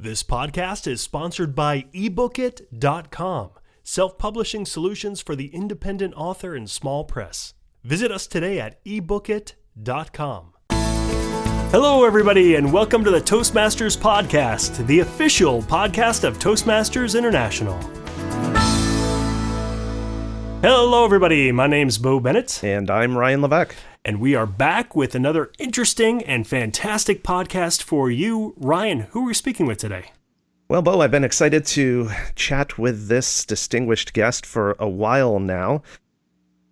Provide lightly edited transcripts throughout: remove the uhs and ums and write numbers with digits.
This podcast is sponsored by ebookit.com, self-publishing solutions for the independent author and small press. Visit us today at ebookit.com. Hello, everybody, and welcome to the Toastmasters Podcast, the official podcast of Toastmasters International. Hello, everybody. My name's Bo Bennett. And I'm Ryan Levesque. And we are back with another interesting and fantastic podcast for you. Ryan, who are we speaking with today? Well, Bo, I've been excited to chat with this distinguished guest for a while now.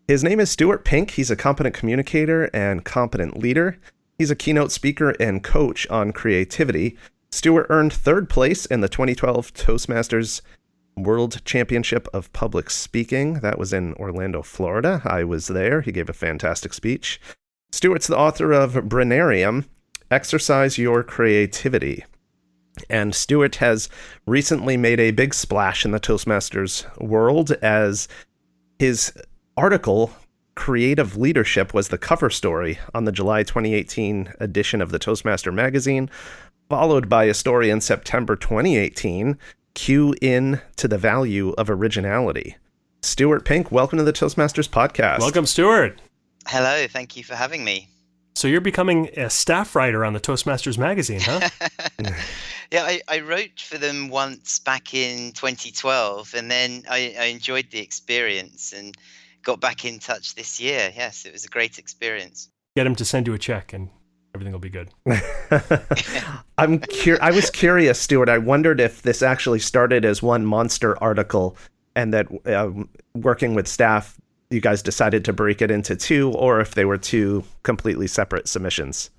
His name is Stuart Pink. He's a competent communicator and competent leader. He's a keynote speaker and coach on creativity. Stuart earned third place in the 2012 Toastmasters World Championship of Public Speaking. That was in Orlando, Florida. I was there. He gave a fantastic speech. Stuart's the author of Brenarium, Exercise Your Creativity. And Stuart has recently made a big splash in the Toastmasters world as his article, Creative Leadership, was the cover story on the July 2018 edition of the Toastmaster magazine, followed by a story in September 2018, Cue in to the Value of Originality. Stuart Pink, welcome to the Toastmasters podcast. Welcome, Stuart. Hello, thank you for having me. So you're becoming a staff writer on the Toastmasters magazine, huh? Yeah, I wrote for them once back in 2012, and then I enjoyed the experience and got back in touch this year. Yes, it was a great experience. Get him to send you a check and everything will be good. I was curious, Stuart. I wondered if this actually started as one monster article and that working with staff, you guys decided to break it into two, or if they were two completely separate submissions.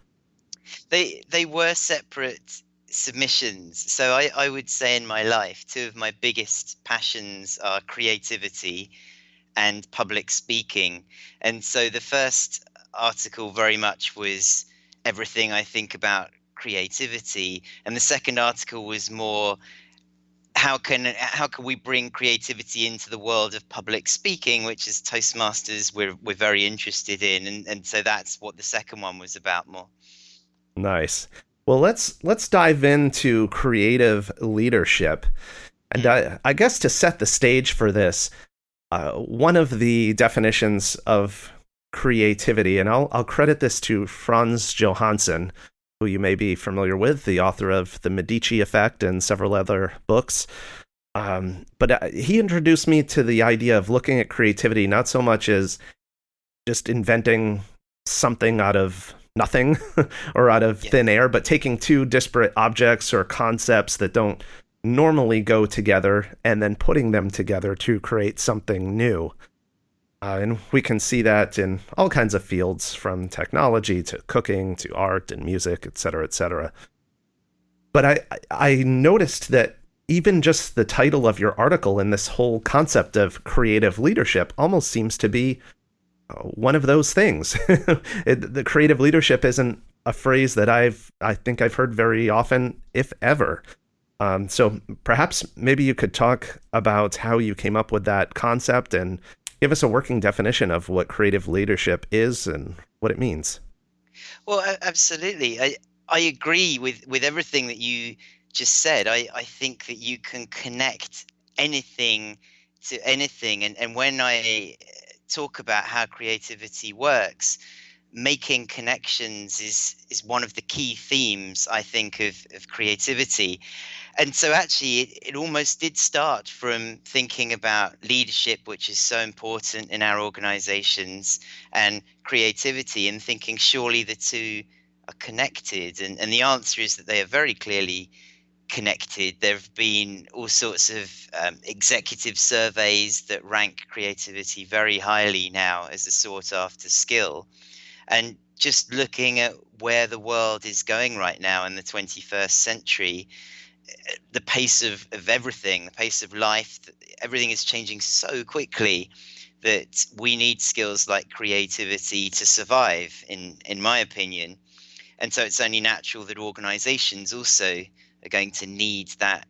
They were separate submissions. So I would say in my life, two of my biggest passions are creativity and public speaking. And so the first article very much was everything I think about creativity, and the second article was more how can we bring creativity into the world of public speaking, which as Toastmasters we're very interested in, and so that's what the second one was about more. Nice. Well, let's dive into creative leadership, and I guess to set the stage for this, one of the definitions of creativity, and I'll credit this to Franz Johansson, who you may be familiar with, the author of The Medici Effect and several other books. But he introduced me to the idea of looking at creativity not so much as just inventing something out of nothing or out of thin air, but taking two disparate objects or concepts that don't normally go together and then putting them together to create something new. And we can see that in all kinds of fields, from technology to cooking to art and music, et cetera, et cetera. But I noticed that even just the title of your article and this whole concept of creative leadership almost seems to be one of those things. The creative leadership isn't a phrase that I think I've heard very often, if ever. So perhaps maybe you could talk about how you came up with that concept and give us a working definition of what creative leadership is and what it means. Well, absolutely. I agree with everything that you just said. I think that you can connect anything to anything. And when I talk about how creativity works, making connections is one of the key themes, I think, of creativity. And so actually it almost did start from thinking about leadership, which is so important in our organizations, and creativity, and thinking surely the two are connected. And the answer is that they are very clearly connected. There have been all sorts of executive surveys that rank creativity very highly now as a sought after skill. And just looking at where the world is going right now in the 21st century, the pace of everything, the pace of life, everything is changing so quickly that we need skills like creativity to survive, in my opinion. And so it's only natural that organizations also are going to need that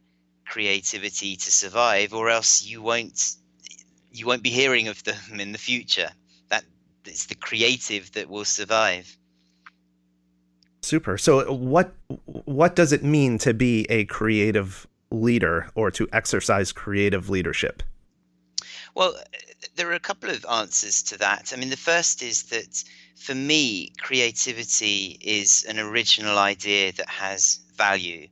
creativity to survive, or else you won't be hearing of them in the future. That it's the creative that will survive. Super. So what does it mean to be a creative leader or to exercise creative leadership? Well, there are a couple of answers to that. I mean, the first is that for me, creativity is an original idea that has value.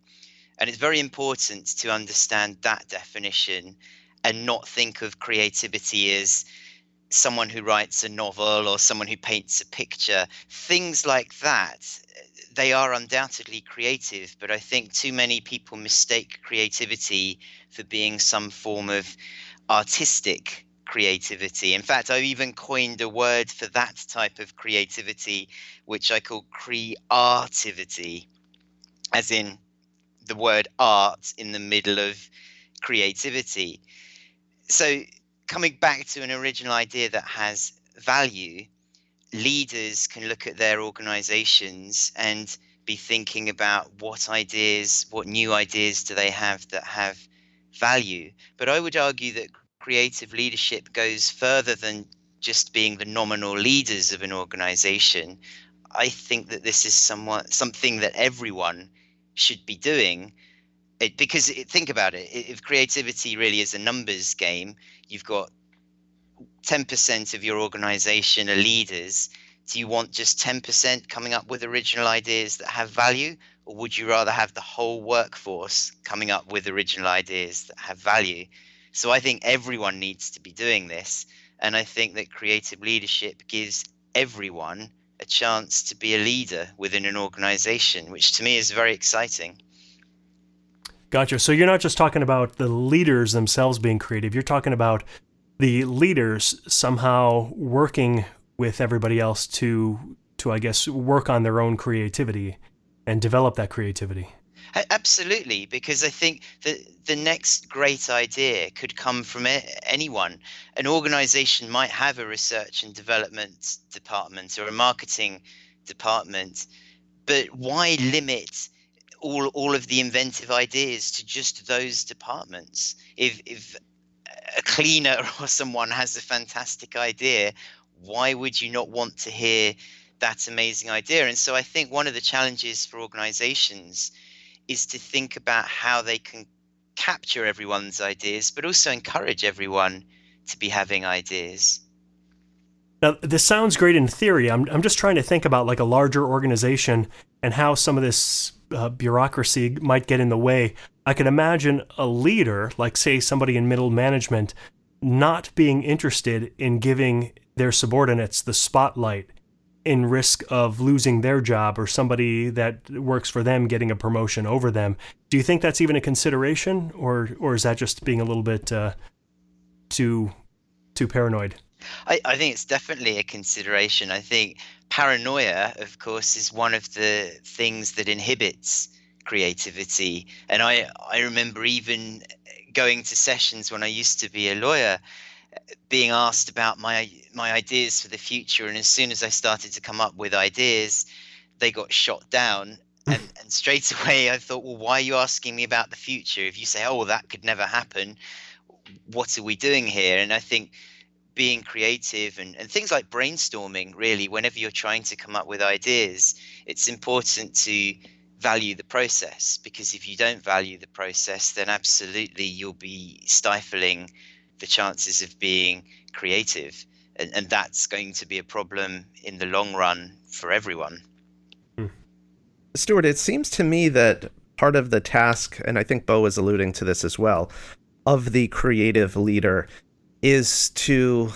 And it's very important to understand that definition and not think of creativity as someone who writes a novel or someone who paints a picture. Things like that, they are undoubtedly creative, but I think too many people mistake creativity for being some form of artistic creativity. In fact, I've even coined a word for that type of creativity, which I call creativity, as in the word art in the middle of creativity. So, coming back to an original idea that has value, leaders can look at their organizations and be thinking about what new ideas do they have that have value. But I would argue that creative leadership goes further than just being the nominal leaders of an organization. I think that this is something that everyone should be doing. Think about it. If creativity really is a numbers game, you've got 10% of your organization are leaders. Do you want just 10% coming up with original ideas that have value? Or would you rather have the whole workforce coming up with original ideas that have value? So I think everyone needs to be doing this. And I think that creative leadership gives everyone a chance to be a leader within an organization, which to me is very exciting. Gotcha. So you're not just talking about the leaders themselves being creative. You're talking about the leaders somehow working with everybody else to I guess work on their own creativity and develop that creativity. Absolutely, because I think that the next great idea could come from anyone. An organization might have a research and development department or a marketing department, but why limit all of the inventive ideas to just those departments? If a cleaner or someone has a fantastic idea, why would you not want to hear that amazing idea? And so I think one of the challenges for organizations is to think about how they can capture everyone's ideas, but also encourage everyone to be having ideas. Now, this sounds great in theory. I'm just trying to think about like a larger organization and how some of this bureaucracy might get in the way. I could imagine a leader, like say somebody in middle management, not being interested in giving their subordinates the spotlight in risk of losing their job or somebody that works for them getting a promotion over them. Do you think that's even a consideration, or is that just being a little bit too paranoid? I think it's definitely a consideration. I think paranoia, of course, is one of the things that inhibits creativity. And I remember even going to sessions when I used to be a lawyer, being asked about my ideas for the future. And as soon as I started to come up with ideas, they got shot down. And straight away I thought, well, why are you asking me about the future? If you say, oh, well, that could never happen, what are we doing here? And I think being creative and things like brainstorming, really, whenever you're trying to come up with ideas, it's important to value the process, because if you don't value the process, then absolutely you'll be stifling the chances of being creative. And that's going to be a problem in the long run for everyone. Stuart, it seems to me that part of the task, and I think Bo is alluding to this as well, of the creative leader is to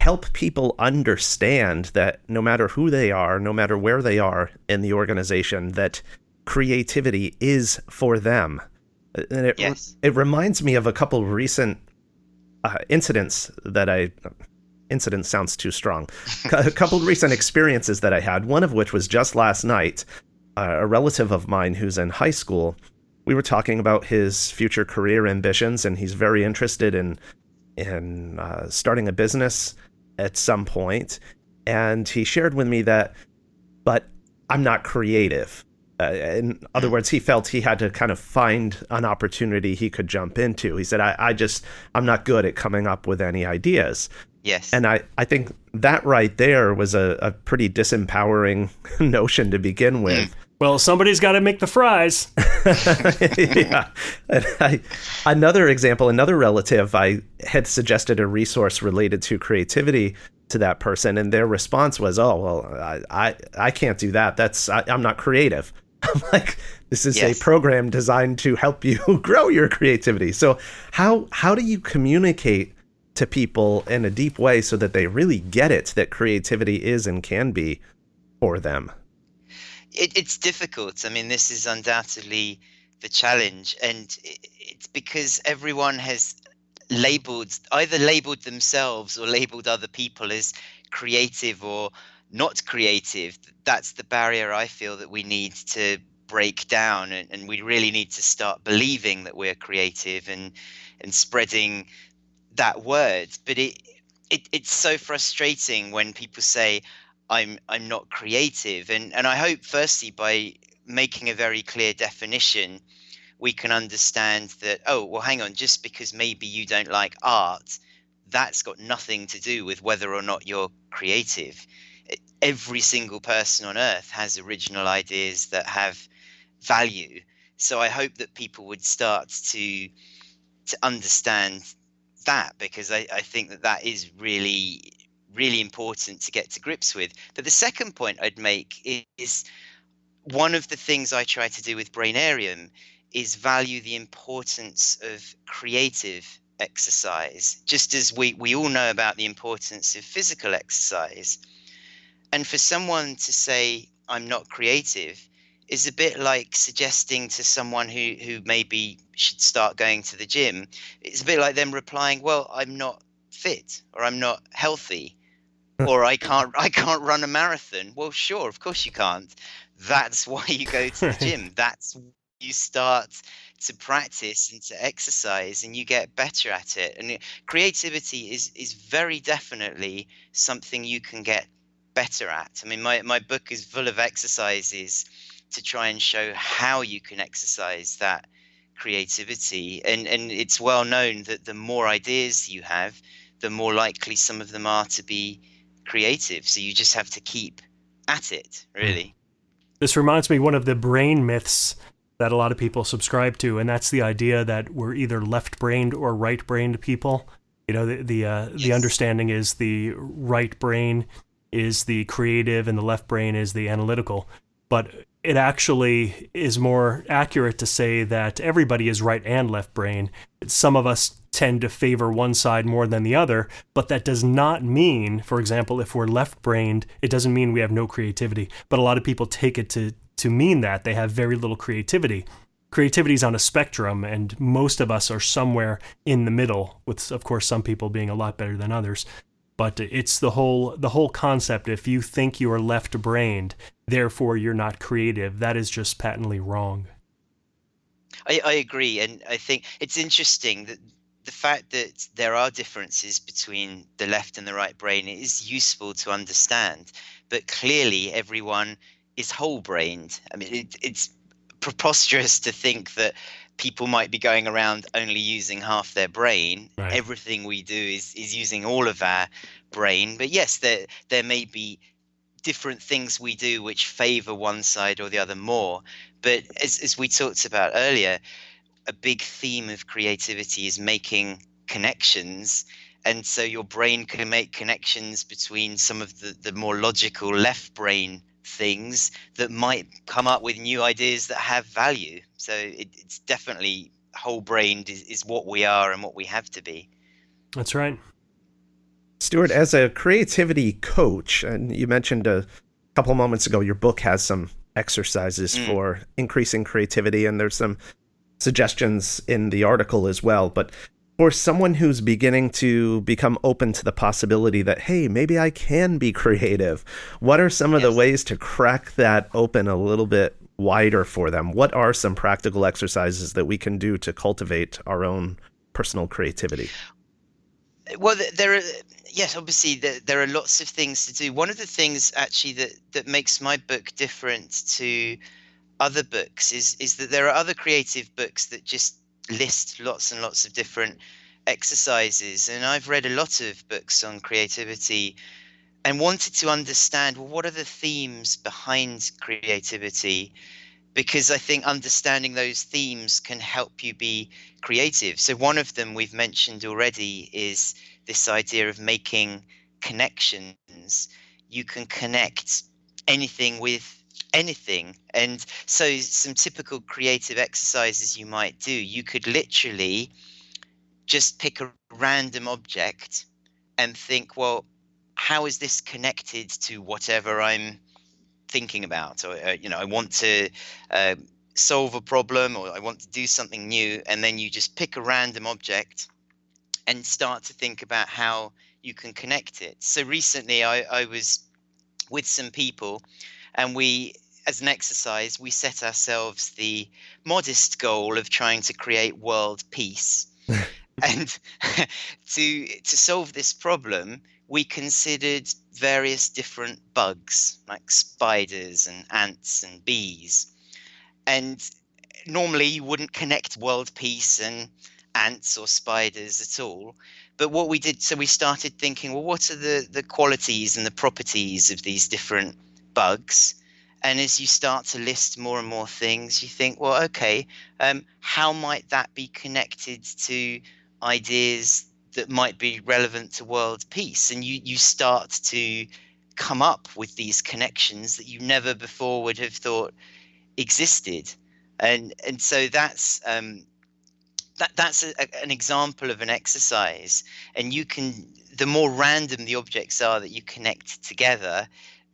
help people understand that no matter who they are, no matter where they are in the organization, that creativity is for them. And it reminds me of a couple of recent incidents incident sounds too strong. A couple of recent experiences that I had, one of which was just last night. A relative of mine who's in high school, we were talking about his future career ambitions, and he's very interested in starting a business at some point. And he shared with me that, but I'm not creative. In other words, he felt he had to kind of find an opportunity he could jump into. He said, I'm not good at coming up with any ideas. Yes. And I think that right there was a pretty disempowering notion to begin Mm. with. Well, somebody's got to make the fries. Yeah. And another example, another relative, I had suggested a resource related to creativity to that person, and their response was, "Oh, well, I can't do that. I'm not creative." I'm like, this is a Yes. program designed to help you grow your creativity. So how do you communicate to people in a deep way so that they really get it that creativity is and can be for them? It's difficult. I mean, this is undoubtedly the challenge, and it's because everyone has either labeled themselves or labeled other people as creative or not creative. That's the barrier I feel that we need to break down, and we really need to start believing that we're creative and spreading that word. But it's so frustrating when people say I'm not creative, and I hope firstly by making a very clear definition we can understand that, oh, well, hang on, just because maybe you don't like art, that's got nothing to do with whether or not you're creative. Every single person on earth has original ideas that have value. So I hope that people would start to understand that, because I think that that is really, really important to get to grips with. But the second point I'd make is one of the things I try to do with Brainarium is value the importance of creative exercise, just as we all know about the importance of physical exercise. And for someone to say, I'm not creative, is a bit like suggesting to someone who maybe should start going to the gym. It's a bit like them replying, well, I'm not fit, or I'm not healthy, or I can't run a marathon. Well, sure, of course you can't. That's why you go to the gym. That's why you start to practice and to exercise, and you get better at it. And creativity is very definitely something you can get better at. I mean, my book is full of exercises to try and show how you can exercise that creativity. And it's well known that the more ideas you have, the more likely some of them are to be creative. So you just have to keep at it, really. This reminds me of one of the brain myths that a lot of people subscribe to, and that's the idea that we're either left-brained or right-brained people. You know, the Yes. understanding is the right brain is the creative and the left brain is the analytical. But it actually is more accurate to say that everybody is right and left brain. Some of us tend to favor one side more than the other, but that does not mean, for example, if we're left-brained, it doesn't mean we have no creativity. But a lot of people take it to mean that they have very little creativity. Creativity is on a spectrum, and most of us are somewhere in the middle, with, of course, some people being a lot better than others. But it's the whole concept. If you think you are left-brained, therefore you're not creative, that is just patently wrong. I agree. And I think it's interesting that the fact that there are differences between the left and the right brain is useful to understand. But clearly, everyone is whole brained. I mean, it's preposterous to think that people might be going around only using half their brain. Right. Everything we do is using all of our brain. But yes, there may be different things we do which favor one side or the other more. But as we talked about earlier, a big theme of creativity is making connections. And so your brain can make connections between some of the more logical left brain things that might come up with new ideas that have value. So it's definitely whole brained is what we are and what we have to be. That's right. Stuart, as a creativity coach, and you mentioned a couple moments ago your book has some exercises for increasing creativity, and there's some suggestions in the article as well. But for someone who's beginning to become open to the possibility that, hey, maybe I can be creative, what are some of the ways to crack that open a little bit wider for them? What are some practical exercises that we can do to cultivate our own personal creativity? Well, there are, yes, obviously there are lots of things to do. One of the things actually that makes my book different to other books is that there are other creative books that just list lots and lots of different exercises, and I've read a lot of books on creativity and wanted to understand, well, what are the themes behind creativity? Because I think understanding those themes can help you be creative. So one of them we've mentioned already is this idea of making connections. You can connect anything with anything. And so some typical creative exercises you might do, you could literally just pick a random object and think, well, how is this connected to whatever I'm thinking about? Or I want to uh, solve a problem, or I want to do something new, and then you just pick a random object and start to think about how you can connect it. So recently I was with some people, and we, as an exercise, we set ourselves the modest goal of trying to create world peace. And to solve this problem, we considered various different bugs like spiders and ants and bees. And normally you wouldn't connect world peace and ants or spiders at all. But what we did, so we started thinking, well, what are the qualities and the properties of these different bugs? And as you start to list more and more things, you think, well, okay, how might that be connected to ideas that might be relevant to world peace? And you start to come up with these connections that you never before would have thought existed. And so that's an example of an exercise. And you can, the more random the objects are that you connect together,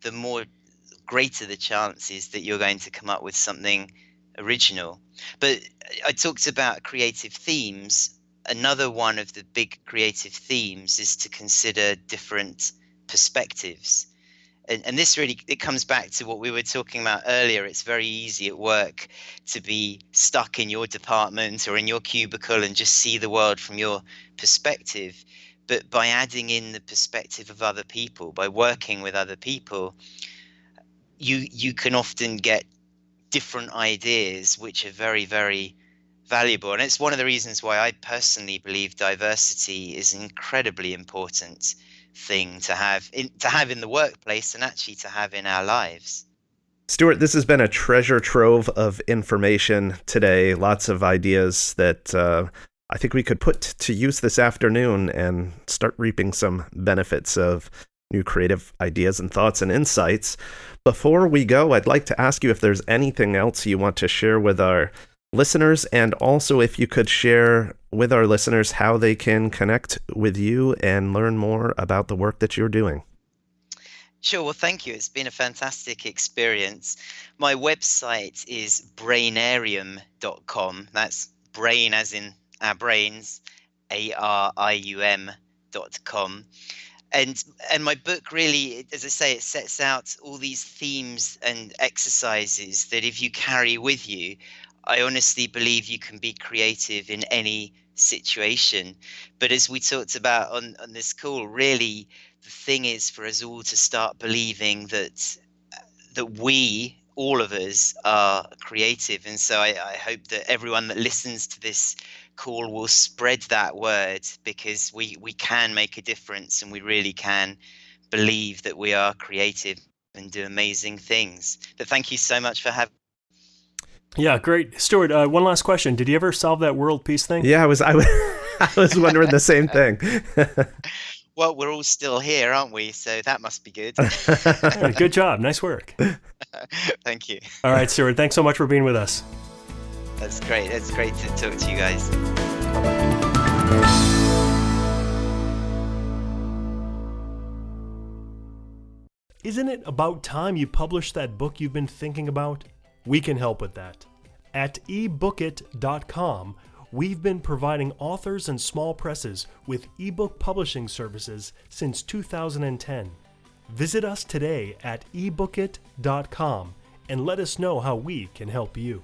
the more greater the chances that you're going to come up with something original. But I talked about creative themes. Another one of the big creative themes is to consider different perspectives. And this really, it comes back to what we were talking about earlier. It's very easy at work to be stuck in your department or in your cubicle and just see the world from your perspective. But by adding in the perspective of other people, by working with other people, you can often get different ideas which are very, very valuable. And it's one of the reasons why I personally believe diversity is an incredibly important thing to have in the workplace, and actually to have in our lives. Stuart, this has been a treasure trove of information today. Lots of ideas that I think we could put to use this afternoon and start reaping some benefits of new creative ideas and thoughts and insights. Before we go, I'd like to ask you if there's anything else you want to share with our listeners, and also if you could share with our listeners how they can connect with you and learn more about the work that you're doing. Sure. Well, thank you. It's been a fantastic experience. My website is brainarium.com. That's brain as in our brains, ARIUM.com. And my book really, as I say, it sets out all these themes and exercises that if you carry with you, I honestly believe you can be creative in any situation. But as we talked about on this call, really the thing is for us all to start believing that we, all of us, are creative. And so I hope that everyone that listens to this call will spread that word, because we can make a difference, and we really can believe that we are creative and do amazing things. But thank you so much for having. Yeah, great. Stuart, one last question. Did you ever solve that world peace thing? Yeah, I was wondering the same thing. Well, we're all still here, aren't we? So that must be good. Yeah, good job. Nice work. Thank you. All right, Stuart, thanks so much for being with us. That's great. It's great to talk to you guys. Isn't it about time you published that book you've been thinking about? We can help with that. At ebookit.com, we've been providing authors and small presses with ebook publishing services since 2010. Visit us today at ebookit.com and let us know how we can help you.